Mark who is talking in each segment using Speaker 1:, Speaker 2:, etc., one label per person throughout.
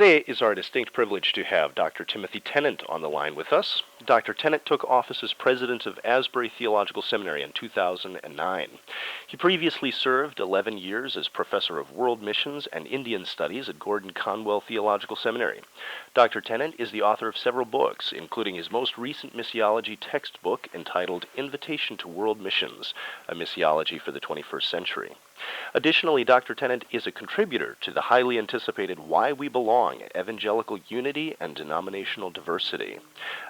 Speaker 1: Today it is our distinct privilege to have Dr. Timothy Tennant on the line with us. Dr. Tennant took office as president of Asbury Theological Seminary in 2009. He previously served 11 years as professor of world missions and Indian studies at Gordon Conwell Theological Seminary. Dr. Tennant is the author of several books, including his most recent missiology textbook entitled Invitation to World Missions, a Missiology for the 21st Century. Additionally, Dr. Tennant is a contributor to the highly anticipated Why We Belong, Evangelical Unity and Denominational Diversity,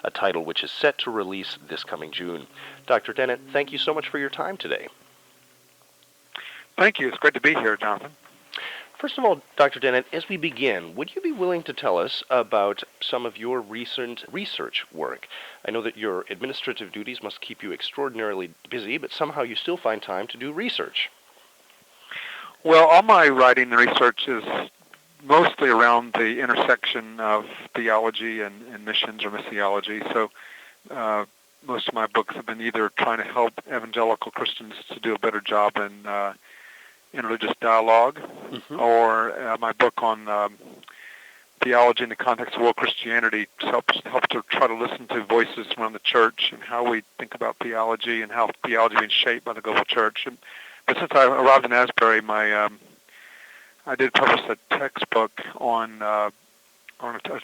Speaker 1: a title which is set to release this coming June. Dr. Tennant, thank you so much for your time today.
Speaker 2: Thank you. It's great to be here, Jonathan.
Speaker 1: First of all, Dr. Tennant, as we begin, would you be willing to tell us about some of your recent research work? I know that your administrative duties must keep you extraordinarily busy, but somehow you still find time to do research.
Speaker 2: Well, all my writing and research is mostly around the intersection of theology and missions or missiology. So most of my books have been either trying to help evangelical Christians to do a better job in religious dialogue, or my book on theology in the context of world Christianity helps to try to listen to voices around the church and how we think about theology and how theology is being shaped by the global church. But since I arrived in Asbury, I did publish a textbook on a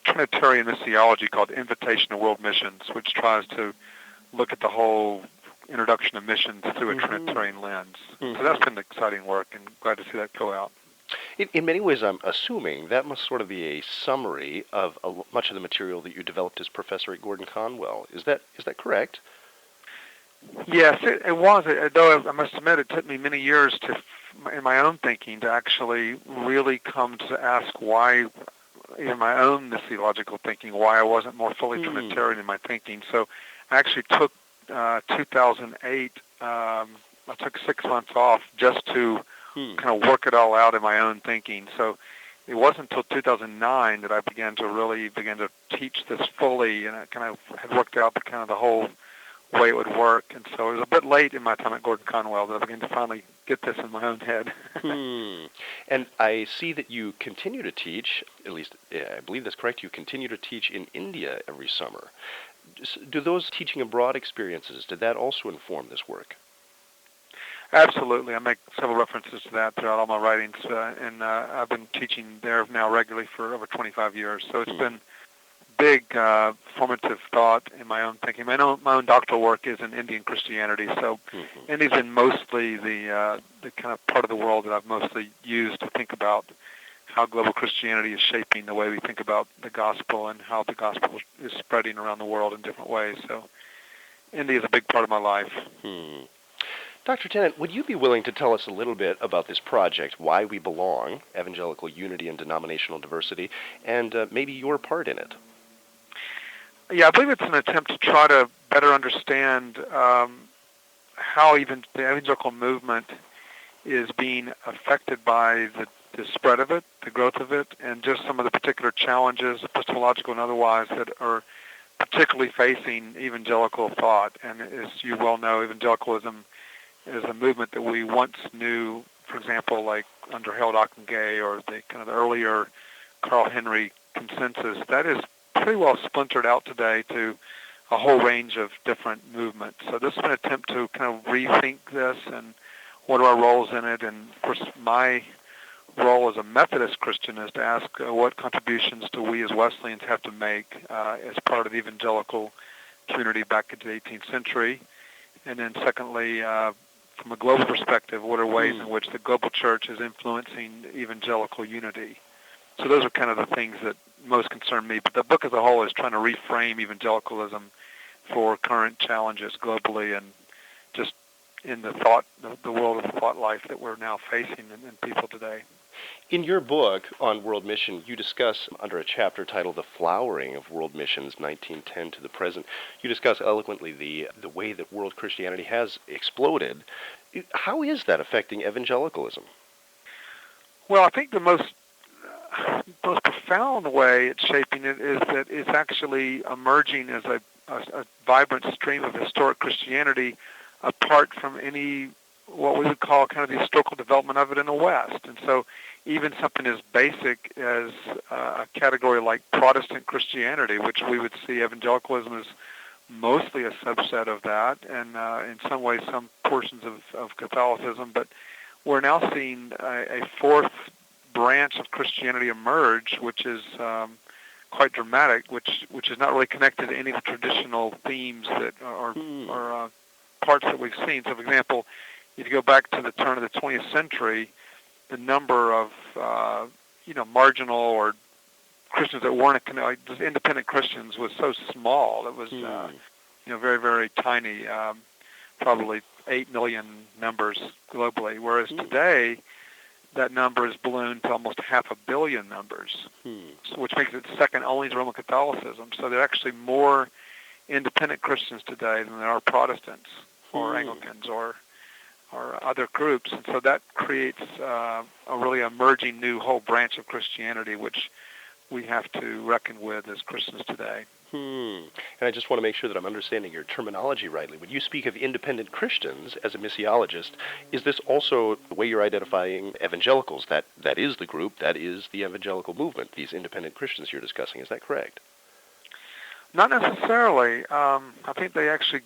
Speaker 2: Trinitarian missiology called Invitation to World Missions, which tries to look at the whole introduction of missions through a Trinitarian lens. So that's been exciting work, and glad to see that go out.
Speaker 1: In many ways, I'm assuming that must sort of be a summary of much of the material that you developed as professor at Gordon Conwell. Is that correct?
Speaker 2: Yes, it was. Though I must admit, it took me many years in my own thinking to actually really come to ask why, in my own theological thinking, why I wasn't more fully Trinitarian in my thinking. So I actually took 2008, I took 6 months off just to kind of work it all out in my own thinking. So it wasn't until 2009 that I began to teach this fully, and I kind of had worked out the whole way it would work. And so it was a bit late in my time at Gordon Conwell that I began to finally get this in my own head.
Speaker 1: And I see that you continue to teach, at least I believe that's correct, you continue to teach in India every summer. Do those teaching abroad experiences, did that also inform this work?
Speaker 2: Absolutely. I make several references to that throughout all my writings, and I've been teaching there now regularly for over 25 years. So it's been big formative thought in my own thinking. My own doctoral work is in Indian Christianity, so India's been mostly the kind of part of the world that I've mostly used to think about how global Christianity is shaping the way we think about the gospel and how the gospel is spreading around the world in different ways. So India is a big part of my life.
Speaker 1: Dr. Tennant, would you be willing to tell us a little bit about this project, Why We Belong, Evangelical Unity and Denominational Diversity, and maybe your part in it?
Speaker 2: Yeah, I believe it's an attempt to try to better understand how even the evangelical movement is being affected by the spread of it, the growth of it, and just some of the particular challenges, epistemological and otherwise, that are particularly facing evangelical thought. And as you well know, evangelicalism is a movement that we once knew, for example, like under Harold Ockenga or the kind of the earlier Carl Henry consensus, that is pretty well splintered out today to a whole range of different movements. So this is an attempt to kind of rethink this and what are our roles in it. And of course, my role as a Methodist Christian is to ask what contributions do we as Wesleyans have to make as part of the evangelical community back into the 18th century. And then secondly, from a global perspective, what are ways in which the global church is influencing evangelical unity? So those are kind of the things that most concern me. But the book as a whole is trying to reframe evangelicalism for current challenges globally and just in the world of the thought life that we're now facing in people today.
Speaker 1: In your book on world mission, you discuss, under a chapter titled The Flowering of World Missions, 1910 to the Present, you discuss eloquently the way that world Christianity has exploded. How is that affecting evangelicalism?
Speaker 2: Well, I think the most profound way it's shaping it is that it's actually emerging as a vibrant stream of historic Christianity apart from any what we would call kind of the historical development of it in the West. And so even something as basic as a category like Protestant Christianity, which we would see evangelicalism as mostly a subset of that, and in some ways some portions of Catholicism, but we're now seeing a fourth branch of Christianity emerge, which is quite dramatic, which is not really connected to any of the traditional themes that are parts that we've seen. So, for example, if you go back to the turn of the 20th century, the number of marginal or Christians that weren't just independent Christians was so small. It was very, very tiny, probably 8 million members globally. Whereas today, that number has ballooned to almost 500 million members, which makes it second only to Roman Catholicism. So there are actually more independent Christians today than there are Protestants or Anglicans or other groups. And so that creates a really emerging new whole branch of Christianity, which we have to reckon with as Christians today.
Speaker 1: And I just want to make sure that I'm understanding your terminology rightly. When you speak of independent Christians as a missiologist, is this also the way you're identifying evangelicals? That is the group, that is the evangelical movement, these independent Christians you're discussing. Is that correct?
Speaker 2: Not necessarily. I think they actually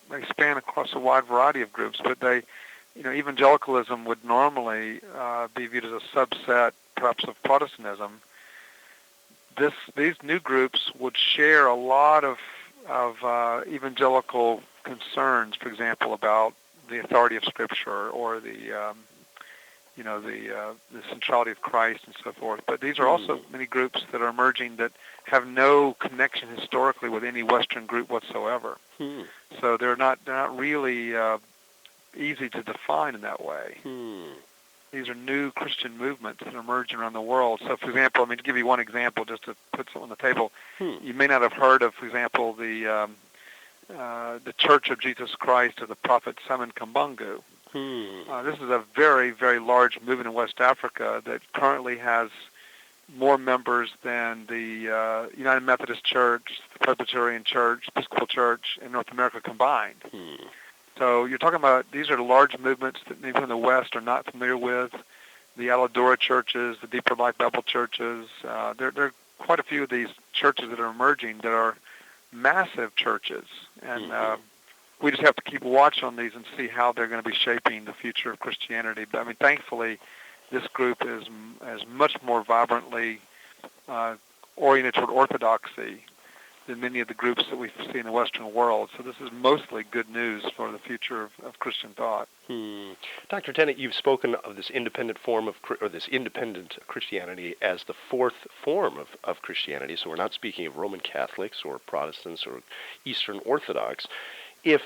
Speaker 2: they span across a wide variety of groups, but evangelicalism would normally be viewed as a subset, perhaps, of Protestantism. These new groups would share a lot of evangelical concerns, for example, about the authority of Scripture or the centrality of Christ and so forth. But these are also many groups that are emerging that have no connection historically with any Western group whatsoever. So they're not really easy to define in that way. These are new Christian movements that are emerging around the world. So, for example, to give you one example, just to put something on the table, you may not have heard of, for example, the Church of Jesus Christ of the Prophet Simon Kambungu. This is a very, very large movement in West Africa that currently has more members than the United Methodist Church, the Presbyterian Church, Episcopal Church, and North America combined. So you're talking about these are large movements that people in the West are not familiar with. The Aladora churches, the Deeper Life Bible churches. There are quite a few of these churches that are emerging that are massive churches. And we just have to keep watch on these and see how they're going to be shaping the future of Christianity. But thankfully, this group is much more vibrantly oriented toward orthodoxy than many of the groups that we see in the Western world. So this is mostly good news for the future of Christian thought.
Speaker 1: Dr. Tennant, you've spoken of this independent this independent Christianity as the fourth form of Christianity. So we're not speaking of Roman Catholics or Protestants or Eastern Orthodox. If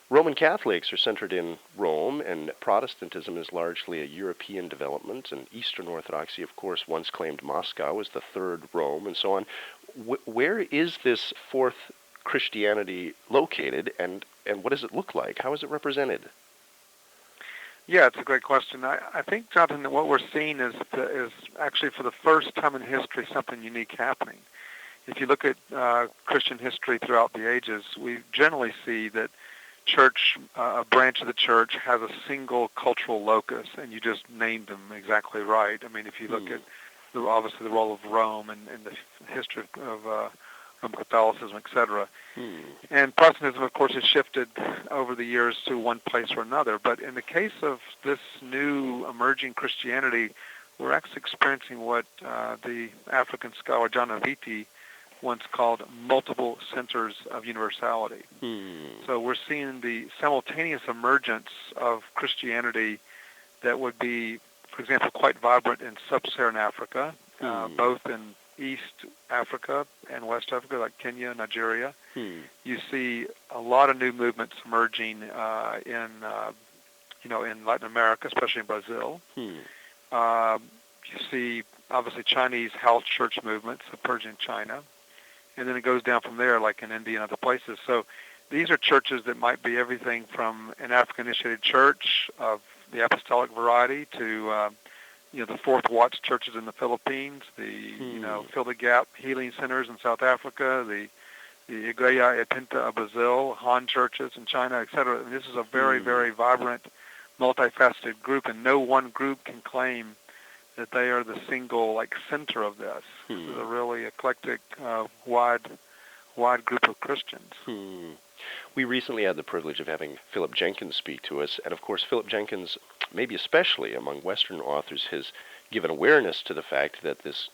Speaker 1: Roman Catholics are centered in Rome, and Protestantism is largely a European development, and Eastern Orthodoxy, of course, once claimed Moscow as the third Rome, and so on, where is this fourth Christianity located, and what does it look like? How is it represented?
Speaker 2: Yeah, it's a great question. I think, Jonathan, that what we're seeing is actually for the first time in history something unique happening. If you look at Christian history throughout the ages, we generally see that a branch of the church has a single cultural locus, and you just named them exactly right. If you look at obviously the role of Rome and the history of Roman Catholicism, etc. And Protestantism, of course, has shifted over the years to one place or another. But in the case of this new emerging Christianity, we're actually experiencing what the African scholar John Aviti once called multiple centers of universality. So we're seeing the simultaneous emergence of Christianity that would be, for example, quite vibrant in sub-Saharan Africa, both in East Africa and West Africa, like Kenya, Nigeria. You see a lot of new movements emerging in Latin America, especially in Brazil. You see, obviously, Chinese house church movements emerging in China. And then it goes down from there, like in India and other places. So these are churches that might be everything from an African-initiated church of the apostolic variety to the Fourth Watch churches in the Philippines, the Fill the Gap healing centers in South Africa, the Igreja e Pinta of Brazil, Han churches in China, etc. This is a very, very vibrant multifaceted group, and no one group can claim that they are the single center of this. This is a really eclectic, wide group of Christians.
Speaker 1: We recently had the privilege of having Philip Jenkins speak to us, and of course Philip Jenkins, maybe especially among Western authors, has given awareness to the fact that this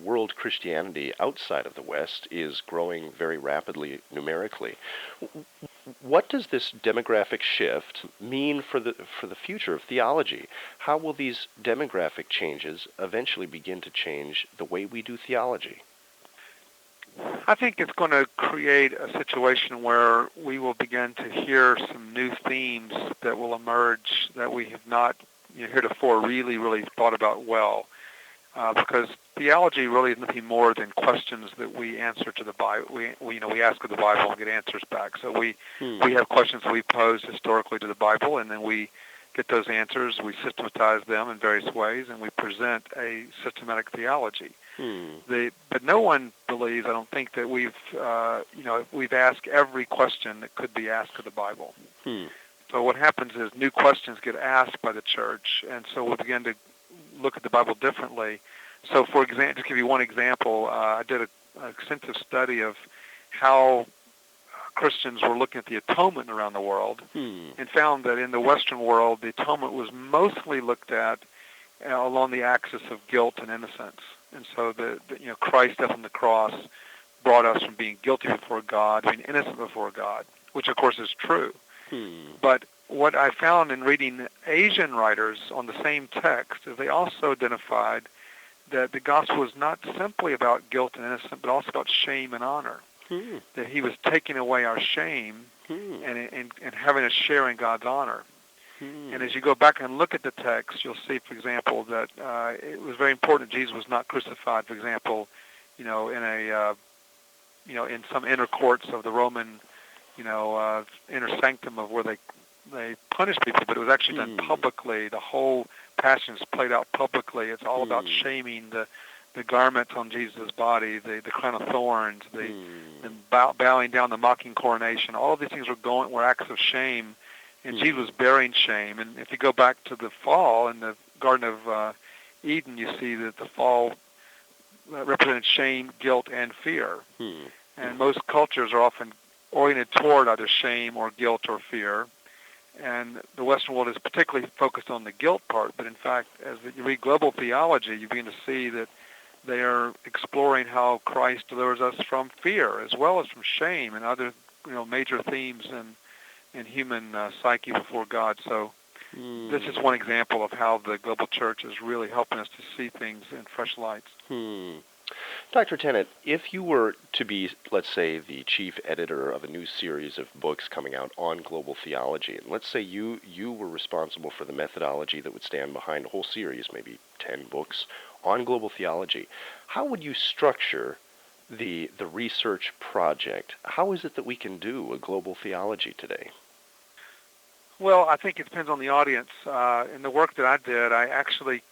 Speaker 1: world Christianity outside of the West is growing very rapidly numerically. What does this demographic shift mean for the future of theology? How will these demographic changes eventually begin to change the way we do theology?
Speaker 2: I think it's going to create a situation where we will begin to hear some new themes that will emerge that we have not heretofore really thought about well. Because theology really is nothing more than questions that we answer to the Bible. We ask of the Bible and get answers back. So we have questions that we pose historically to the Bible, and then we get those answers. We systematize them in various ways, and we present a systematic theology. But no one believes, I don't think, that we've asked every question that could be asked of the Bible. So what happens is new questions get asked by the church, and so we begin to look at the Bible differently. So, for example, to give you one example, I did an extensive study of how Christians were looking at the atonement around the world, and found that in the Western world, the atonement was mostly looked at along the axis of guilt and innocence. And so, Christ's death on the cross brought us from being guilty before God to being innocent before God, which of course is true. But what I found in reading Asian writers on the same text is they also identified that the gospel was not simply about guilt and innocence, but also about shame and honor. That he was taking away our shame and having us share in God's honor. And as you go back and look at the text, you'll see, for example, that it was very important that Jesus was not crucified, for example, in some inner courts of the Roman, inner sanctum of where they punished people, but it was actually done publicly. The whole passion is played out publicly. It's all about shaming the garments on Jesus' body, the crown of thorns, the bowing down, the mocking coronation. All of these things were acts of shame, and Jesus was bearing shame. And if you go back to the fall in the Garden of Eden, you see that the fall represented shame, guilt, and fear. And most cultures are often oriented toward either shame or guilt or fear. And the Western world is particularly focused on the guilt part. But in fact, as you read global theology, you begin to see that they are exploring how Christ delivers us from fear as well as from shame and other major themes in human psyche before God. So this is one example of how the global church is really helping us to see things in fresh lights.
Speaker 1: Dr. Tennant, if you were to be, let's say, the chief editor of a new series of books coming out on global theology, and let's say you were responsible for the methodology that would stand behind a whole series, maybe 10 books on global theology, how would you structure the research project? How is it that we can do a global theology today?
Speaker 2: Well, I think it depends on the audience. In the work that I did, I actually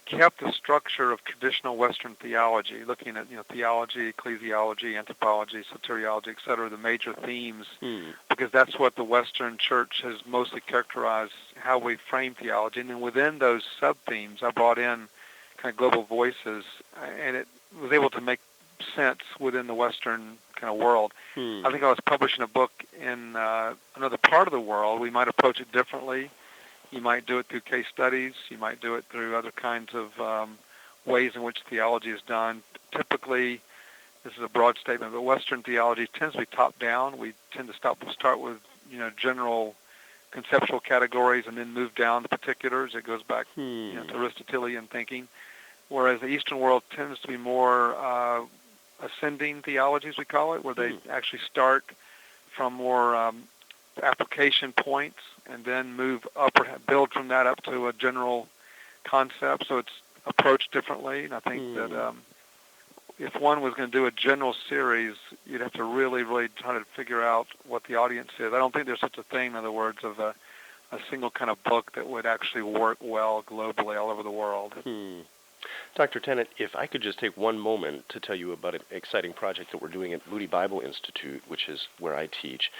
Speaker 2: kept the structure of traditional Western theology, looking at theology, ecclesiology, anthropology, soteriology, etc., the major themes, because that's what the Western church has mostly characterized how we frame theology. And then within those sub-themes, I brought in kind of global voices, and it was able to make sense within the Western kind of world. I think I was publishing a book in another part of the world. We might approach it differently. You might do it through case studies. You might do it through other kinds of ways in which theology is done. Typically, this is a broad statement, but Western theology tends to be top-down. We tend to start with general conceptual categories and then move down to particulars. It goes back to Aristotelian thinking, whereas the Eastern world tends to be more ascending theology, as we call it, where they actually start from more application points and then move up or build from that up to a general concept. So it's approached differently. And I think that if one was going to do a general series, you'd have to really try to figure out what the audience is. I don't think there's such a thing, in other words, of a single kind of book that would actually work well globally all over the world.
Speaker 1: Dr. Tennant, if I could just take one moment to tell you about an exciting project that we're doing at Moody Bible Institute, which is where I teach.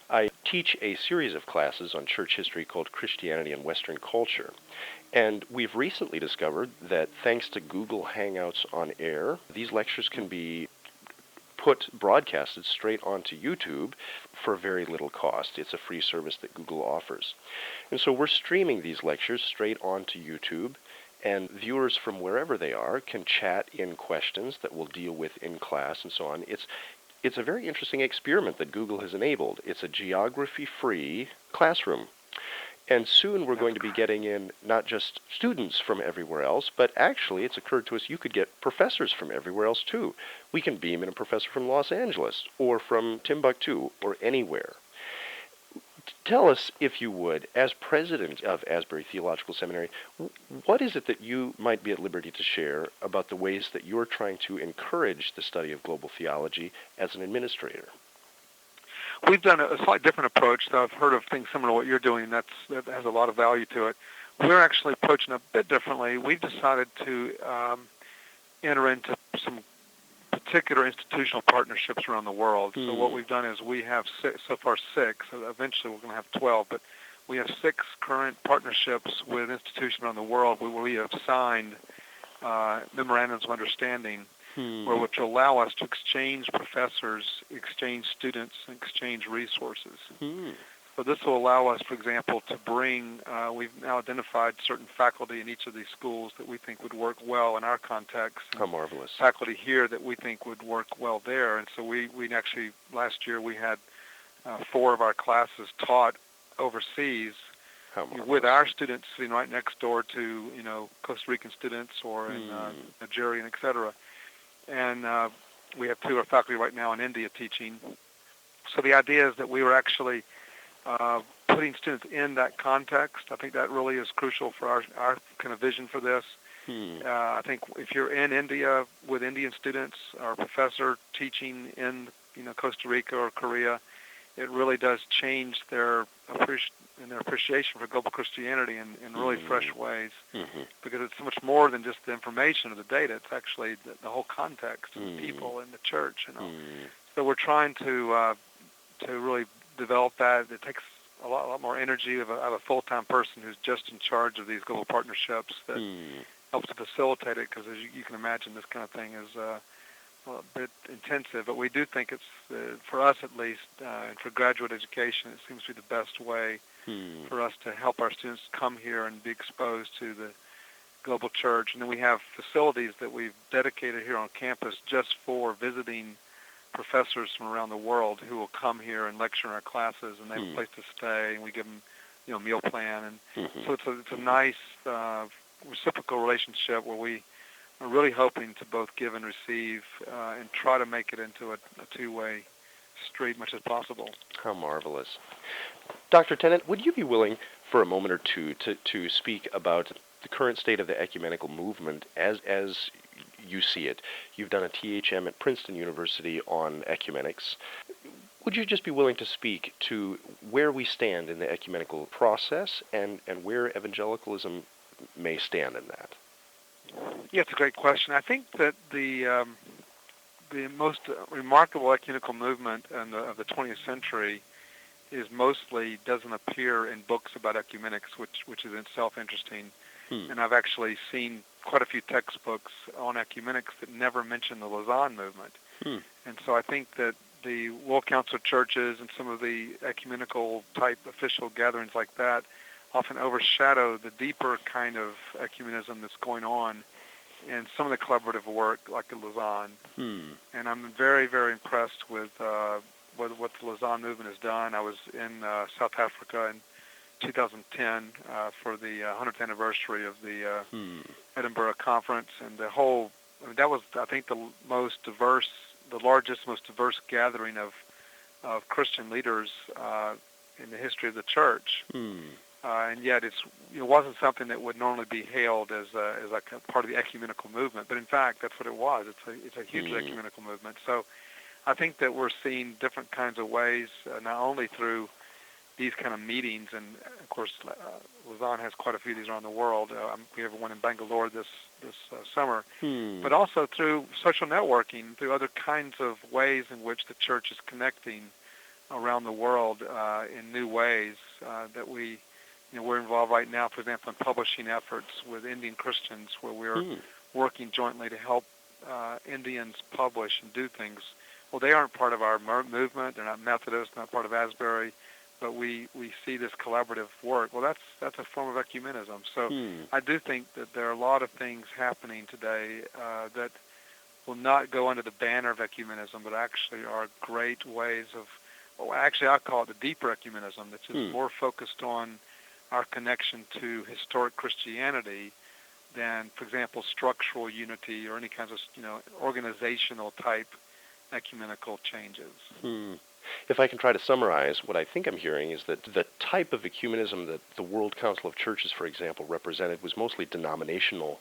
Speaker 1: I teach a series of classes on church history called Christianity and Western Culture. And we've recently discovered that thanks to Google Hangouts on Air, these lectures can be broadcasted straight onto YouTube for very little cost. It's a free service that Google offers. And so we're streaming these lectures straight onto YouTube, and viewers from wherever they are can chat in questions that we'll deal with in class and so on. It's a very interesting experiment that Google has enabled. It's a geography-free classroom. And soon we're going to be getting in not just students from everywhere else, but actually it's occurred to us you could get professors from everywhere else too. We can beam in a professor from Los Angeles or from Timbuktu or anywhere. Tell us, if you would, as president of Asbury Theological Seminary, what is it that you might be at liberty to share about the ways that you're trying to encourage the study of global theology as an administrator?
Speaker 2: We've done a slightly different approach. So I've heard of things similar to what you're doing. That has a lot of value to it. We're actually approaching it a bit differently. We've decided to enter into some particular institutional partnerships around the world. So what we've done is we have so far six. So eventually we're going to have 12, but we have 6 current partnerships with institutions around the world where we have signed memorandums of understanding which will allow us to exchange professors, exchange students, and exchange resources. So this will allow us, for example, to bring, we've now identified certain faculty in each of these schools that we think would work well in our context.
Speaker 1: How marvelous.
Speaker 2: Faculty here that we think would work well there. And so we actually, last year, we had 4 of our classes taught overseas with our students sitting right next door to, Costa Rican students or in Nigerian, et cetera. And we have 2 of our faculty right now in India teaching. So the idea is that we were actually putting students in that context. I think that really is crucial for our kind of vision for this. I think if you're in India with Indian students or a professor teaching in Costa Rica or Korea, it really does change their appreciation for global Christianity in really fresh ways, because it's so much more than just the information or the data. It's actually the whole context of the people in the church. So we're trying to really develop that. It takes a lot more energy of a full-time person who's just in charge of these global partnerships that helps to facilitate it, because as you can imagine, this kind of thing is a bit intensive. But we do think it's, for us at least, and for graduate education, it seems to be the best way for us to help our students come here and be exposed to the global church. And then we have facilities that we've dedicated here on campus just for visiting professors from around the world who will come here and lecture in our classes, and they have a place to stay, and we give them, a meal plan, and so it's a nice reciprocal relationship where we are really hoping to both give and receive, and try to make it into a two-way street much as possible.
Speaker 1: How marvelous. Dr. Tennant, would you be willing for a moment or two to speak about the current state of the ecumenical movement as you see it? You've done a THM at Princeton University on ecumenics. Would you just be willing to speak to where we stand in the ecumenical process and where evangelicalism may stand in that?
Speaker 2: Yeah, it's a great question. I think that the most remarkable ecumenical movement of the 20th century doesn't appear in books about ecumenics, which is in itself interesting. And I've actually seen quite a few textbooks on ecumenics that never mention the Lausanne movement. And so I think that the World Council of Churches and some of the ecumenical type official gatherings like that often overshadow the deeper kind of ecumenism that's going on in some of the collaborative work like the Lausanne. And I'm very, very impressed with what the Lausanne movement has done. I was in South Africa in 2010 for the 100th anniversary of the Edinburgh Conference, and that was, I think, the largest, most diverse gathering of Christian leaders in the history of the church. And yet it wasn't something that would normally be hailed as like a part of the ecumenical movement, but in fact that's what it was. It's a huge ecumenical movement. So I think that we're seeing different kinds of ways, not only through these kind of meetings, and of course Lausanne has quite a few of these around the world. We have one in Bangalore this summer, but also through social networking, through other kinds of ways in which the church is connecting around the world in new ways that we're involved right now, for example, in publishing efforts with Indian Christians where we're working jointly to help Indians publish and do things. Well, they aren't part of our movement. They're not Methodist, not part of Asbury, but we see this collaborative work. Well, that's a form of ecumenism. So I do think that there are a lot of things happening today that will not go under the banner of ecumenism, but actually are great ways of, well, actually I call it the deeper ecumenism, that's just more focused on our connection to historic Christianity than, for example, structural unity or any kinds of, organizational type ecumenical changes.
Speaker 1: If I can try to summarize, what I think I'm hearing is that the type of ecumenism that the World Council of Churches, for example, represented was mostly denominationally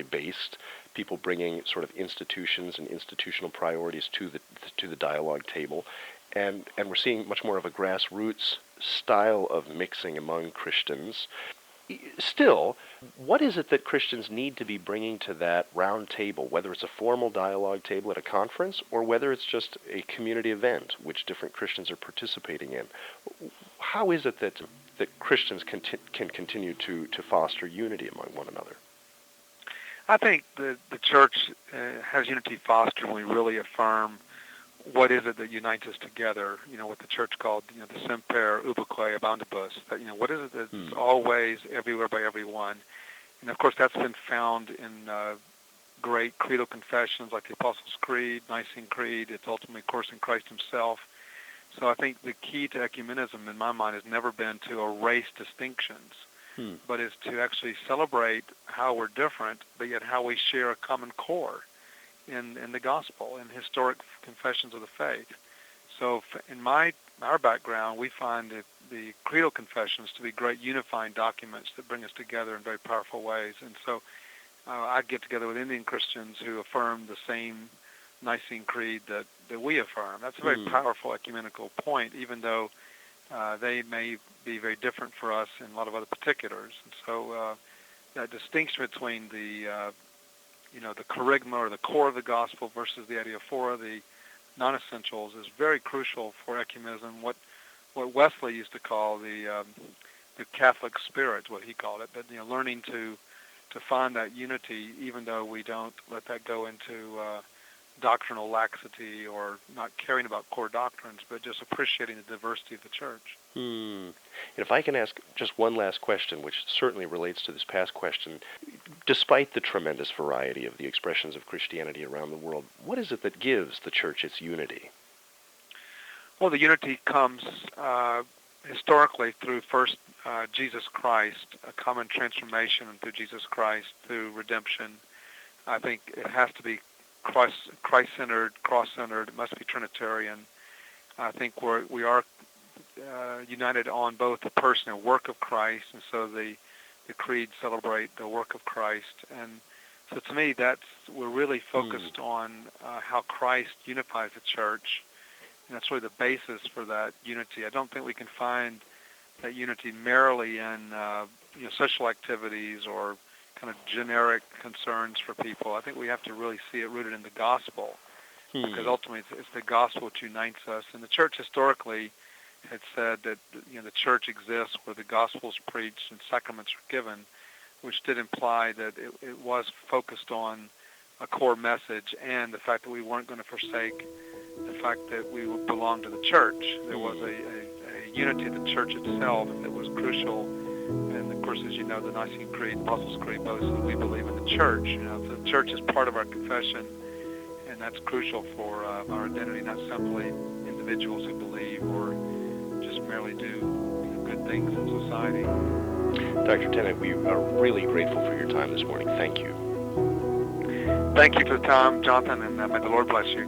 Speaker 1: based, people bringing sort of institutions and institutional priorities to the dialogue table, and we're seeing much more of a grassroots style of mixing among Christians. Still, what is it that Christians need to be bringing to that round table, whether it's a formal dialogue table at a conference or whether it's just a community event which different Christians are participating in? How is it that Christians can continue to foster unity among one another?
Speaker 2: I think the church has unity fostered when we really affirm what is it that unites us together, what the church called, the semper ubique abundibus, that, what is it that's always, everywhere, by everyone. And, of course, that's been found in great creedal confessions like the Apostles' Creed, Nicene Creed. It's ultimately, of course, in Christ himself. So I think the key to ecumenism, in my mind, has never been to erase distinctions, but is to actually celebrate how we're different, but yet how we share a common core in the gospel, in historic confessions of the faith. So in our background, we find the creedal confessions to be great unifying documents that bring us together in very powerful ways. And so I get together with Indian Christians who affirm the same Nicene Creed that we affirm. That's a very powerful ecumenical point, even though they may be very different for us in a lot of other particulars. And so that distinction between the kerygma or the core of the gospel versus the adiaphora, the non-essentials, is very crucial for ecumenism. What Wesley used to call the Catholic spirit, what he called it, but learning to find that unity, even though we don't let that go into doctrinal laxity or not caring about core doctrines, but just appreciating the diversity of the church.
Speaker 1: And if I can ask just one last question, which certainly relates to this past question, despite the tremendous variety of the expressions of Christianity around the world, what is it that gives the church its unity?
Speaker 2: Well, the unity comes historically through first Jesus Christ, a common transformation through Jesus Christ, through redemption. I think it has to be Christ-centered, cross-centered. It must be Trinitarian. I think we are united on both the person and work of Christ, and so the creeds celebrate the work of Christ. And so to me, we're really focused on how Christ unifies the church, and that's really the basis for that unity. I don't think we can find that unity merely in social activities or kind of generic concerns for people. I think we have to really see it rooted in the gospel, because ultimately it's the gospel which unites us. And the church historically had said that the church exists where the gospel is preached and sacraments are given, which did imply that it was focused on a core message and the fact that we weren't going to forsake the fact that we would belong to the church. There was a unity of the church itself that was crucial. And of course, as you know, the Nicene Creed, Apostles' Creed, both that we believe in the church. So the church is part of our confession, and that's crucial for our identity, not simply individuals who believe or just merely do good things in society.
Speaker 1: Dr. Tennant, we are really grateful for your time this morning. Thank you.
Speaker 2: Thank you for the time, Jonathan, and may the Lord bless you.